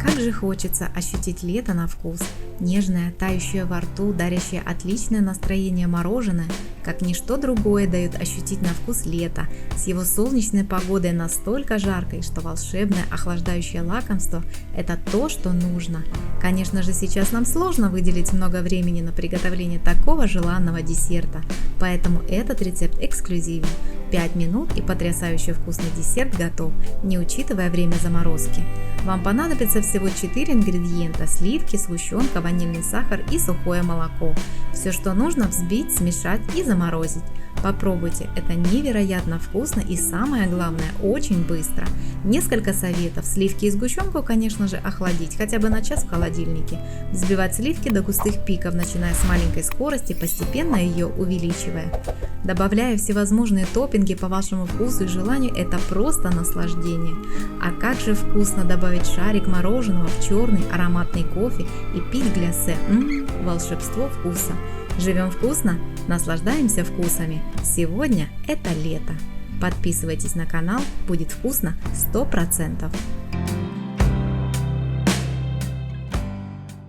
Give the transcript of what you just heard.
Как же хочется ощутить лето на вкус. Нежное, тающее во рту, дарящее отличное настроение мороженое, как ничто другое дает ощутить на вкус лето, с его солнечной погодой настолько жаркой, что волшебное охлаждающее лакомство – это то, что нужно. Конечно же, сейчас нам сложно выделить много времени на приготовление такого желанного десерта, поэтому этот рецепт эксклюзивен. 5 минут и потрясающе вкусный десерт готов, не учитывая время заморозки. Вам понадобится всего 4 ингредиента: сливки, сгущенка, ванильный сахар и сухое молоко. Все, что нужно, взбить, смешать и заморозить. Попробуйте, это невероятно вкусно и, самое главное, очень быстро. Несколько советов: сливки и сгущенку, конечно же, охладить хотя бы на час в холодильнике. Взбивать сливки до густых пиков, начиная с маленькой скорости, постепенно ее увеличивая. Добавляя всевозможные топпинги по вашему вкусу и желанию, это просто наслаждение. А как же вкусно добавить шарик мороженого в черный ароматный кофе и пить глясе. Волшебство вкуса. Живем вкусно, наслаждаемся вкусами. Сегодня это лето. Подписывайтесь на канал, будет вкусно 100%.